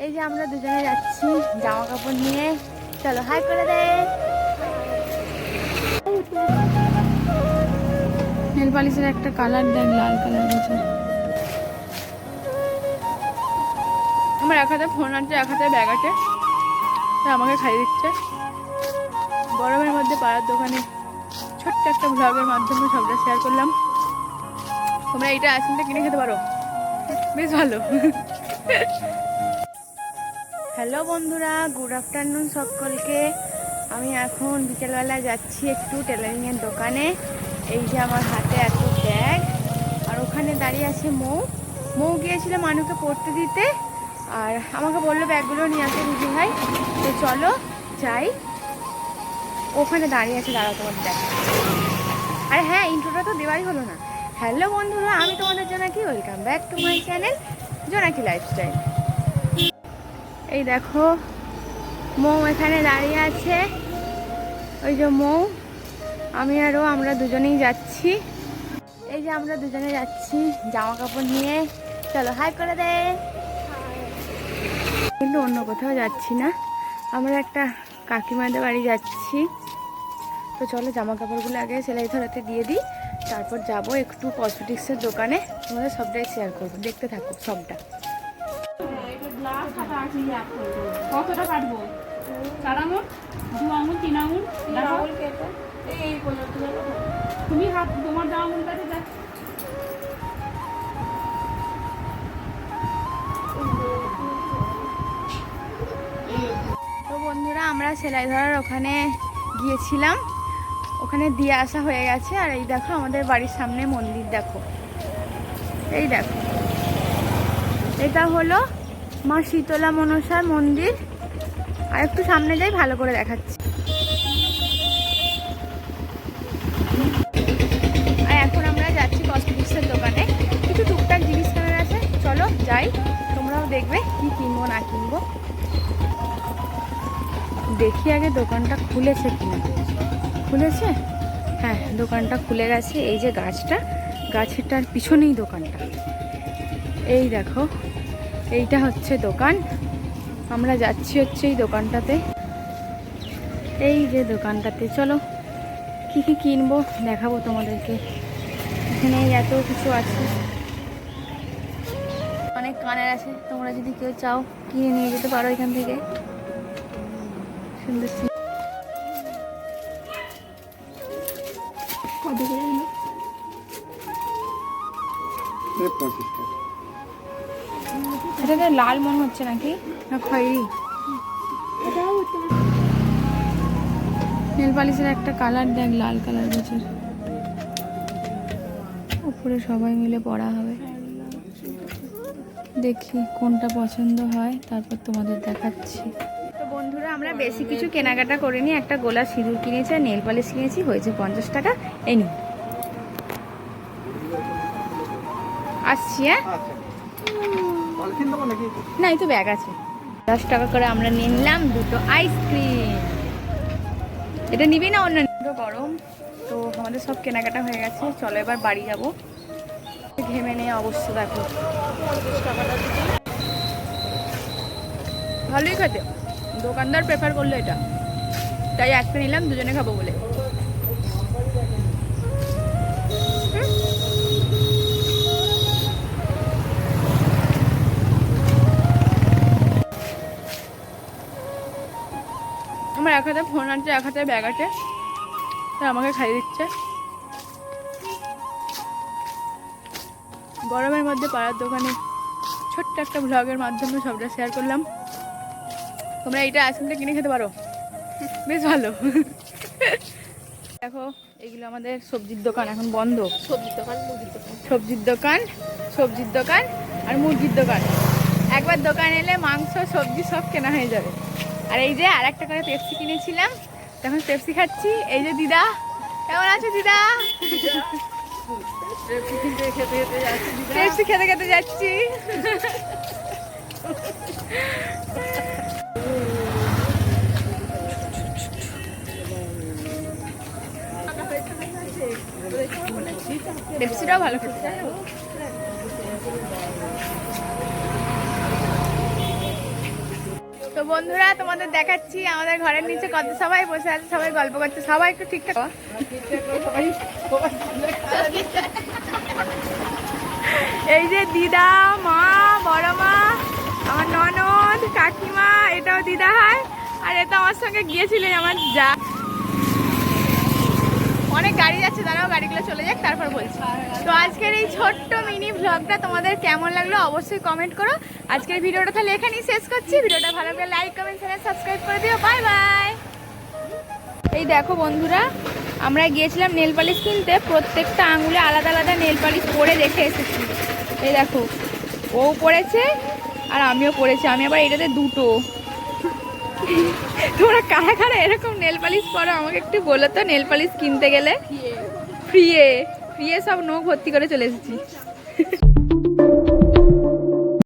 এই যে আমরা দুজনে যাচ্ছি জামা কাপড় নিয়ে। চলো হাই করে দে। নেল পালিশের একটা কালার দেখ, লাল কালার হয়েছে। আমার এক হাতে ফোন আছে, এক হাতে ব্যাগ আছে, আমাকে খাইয়ে দিচ্ছে। গরমের মধ্যে পাড়ার দোকানে ছোট্ট একটা ব্লগের মাধ্যমে সবটা শেয়ার করলাম। তোমরা এইটা আইসক্রিমটা কিনে খেতে পারো, বেশ ভালো। হ্যালো বন্ধুরা, গুড আফটারনুন সকলকে। আমি এখন বিকেলবেলা যাচ্ছি একটু টেলারিংয়ের দোকানে। এই যে আমার হাতে এত ব্যাগ, আর ওখানে দাঁড়িয়ে আছে মৌ গিয়েছিল মানুকে পড়তে দিতে, আর আমাকে বললো ব্যাগগুলো নিয়ে আসে দিদি ভাই। তো চলো যাই, ওখানে দাঁড়িয়ে আছে, দাঁড়াও তোমাদের দেখ। আর হ্যাঁ, ইন্ট্রোটা তো দেওয়াই হলো না। হ্যালো বন্ধুরা, আমি তোমাদের জোনাকি, welcome back to my channel জোনাকি লাইফস্টাইল। এই দেখো মৌ এখানে দাঁড়িয়ে আছে, ওই যে মৌ, আমি আর ও, আমরা দুজনেই যাচ্ছি। এই যে আমরা দুজনে যাচ্ছি জামা কাপড় নিয়ে। চলো হাই করে দে। কিন্তু অন্য কোথাও যাচ্ছি না, আমরা একটা কাকিমাদের বাড়ি যাচ্ছি। তো চলো জামা কাপড়গুলো আগে সেলাই ধরাতে দিয়ে দিই, তারপর যাবো একটু কসমেটিক্সের দোকানে। তোমাদের সবটাই শেয়ার করবো, দেখতে থাকো সবটা। কতটা কাটবো? 4 আঙুল, 2 আঙুল, 3 আঙুল, তুমি হাত তোমার জামা আঙুলটাতে দেখ। তো বন্ধুরা, আমরা সেলাই ধরার ওখানে গিয়েছিলাম, ওখানে দিয়ে আসা হয়ে গেছে। আর এই দেখো আমাদের বাড়ির সামনে মন্দির, দেখো এই দেখো, এটা হলো মা শীতলা মনসার মন্দির। আর একটু সামনে যাই, ভালো করে দেখাচ্ছি। আর এখন আমরা যাচ্ছি কসমেটিক্সের দোকানে, কিছু টুকটাক জিনিস কেনার আছে। চলো যাই, তোমরাও দেখবে কি কিনবো না কিনবো। দেখি আগে দোকানটা খুলেছে কিনা। খুলেছে? হ্যাঁ, দোকানটা খুলে গেছে। এই যে গাছটা, গাছেরটার পিছনেই দোকানটা। এই দেখো, এইটা হচ্ছে দোকান। আমরা যাচ্ছি হচ্ছে এই দোকানটাতে। এই যে দোকানটাতে, চলো কি কি কিনবো দেখাবো তোমাদেরকে। এখানে এত কিছু আছে, অনেক কানের আছে, তোমরা যদি কেউ চাও কিনে নিয়ে যেতে পারো এখান থেকে। সুন্দর কত করে হলো? এটাতে লাল মনে হচ্ছে নাকি, না খয়েরি? নেল পালিশের একটা কালার দেখ, লাল কালার হয়েছে। উপরে সবাই মিলে পড়া হবে, দেখি কোনটা পছন্দ হয়, তারপর তোমাদের দেখাচ্ছি। তো বন্ধুরা, আমরা বেশি কিছু কেনাকাটা করিনি, একটা গোলা সিঁদুর কিনেছি আর নেল পালিশ কিনেছি, হয়েছে 50 টাকা। এই নি, আসছি। হ্যাঁ না, এই তো ব্যাগ আছে। 10 টাকা করে আমরা নিয়ে নিলাম দুটো আইসক্রিম। এটা নিবি না অন্য? গরম তো আমাদের সব কেনাকাটা হয়ে গেছে, চলো এবার বাড়ি যাব। ঘেমে নেই অবস্থা, দেখো। ভালোই খেতে, দোকানদার প্রেফার করলো এটা, তাই একটা নিলাম, দুজনে খাবো বলে। আমার এক হাতে ফোন আছে, এক হাতে ব্যাগ আছে, তাই আমাকে খাইয়ে দিচ্ছে। গরমের মধ্যে পাড়ার দোকানে ছোট্ট একটা ব্লগের মাধ্যমে সবটা শেয়ার করলাম। তোমরা এইটা আইসক্রিমটা কিনে খেতে পারো, বেশ ভালো। দেখো, এইগুলো আমাদের সবজির দোকান, এখন বন্ধ। সবজির দোকান আর মুরগির দোকান। একবার দোকান এলে মাংস সবজি সব কেনা হয়ে যাবে। আর এই যে আর একটা করে পেপসি কিনেছিলাম, তখন পেপসি খাচ্ছি। এই যে দিদা, কেমন আছো দিদা? পেপসি খেতে খেতে যাচ্ছি। পেপসিটাও ভালো খেতে। বন্ধুরা তোমাদের দেখাচ্ছি আমাদের ঘরের নিচে কত সবাই বসে আছে, সবাই গল্প করছে, সবাই একটু ঠিকঠাক। এই যে দিদা, মা, বড় মা, আমার ননদ, কাকিমা, এটাও দিদা হয়, আর এটা আমার সঙ্গে গিয়েছিলেন আমার যা। অনেক গাড়ি যাচ্ছে, দাঁড়াও গাড়িগুলো চলে যাক তারপর বলছি। তো আজকের এই ছোট্ট মিনি ভ্লগটা তোমাদের কেমন লাগলো অবশ্যই কমেন্ট করো। আজকের ভিডিওটা তাহলে এখানেই শেষ করছি। ভিডিওটা ভালো লাগলে লাইক, কমেন্ট, শেয়ার, সাবস্ক্রাইব করে দিও। Bye bye. এই দেখো বন্ধুরা, আমরা গিয়েছিলাম নেল পালিশ কিনতে, প্রত্যেকটা আঙুলে আলাদা আলাদা নেল পালিশ পরে দেখে এসেছি। এই দেখো, ও পড়েছে আর আমিও পড়েছি, আমি আবার এটাতে দুটো। তোমরা কারা কারা এরকম নেল পালিশ পরো আমাকে একটু বলো তো। নেল পালিশ কিনতে গেলে ফ্রিয়ে সব নখ ভর্তি করে চলে এসেছি।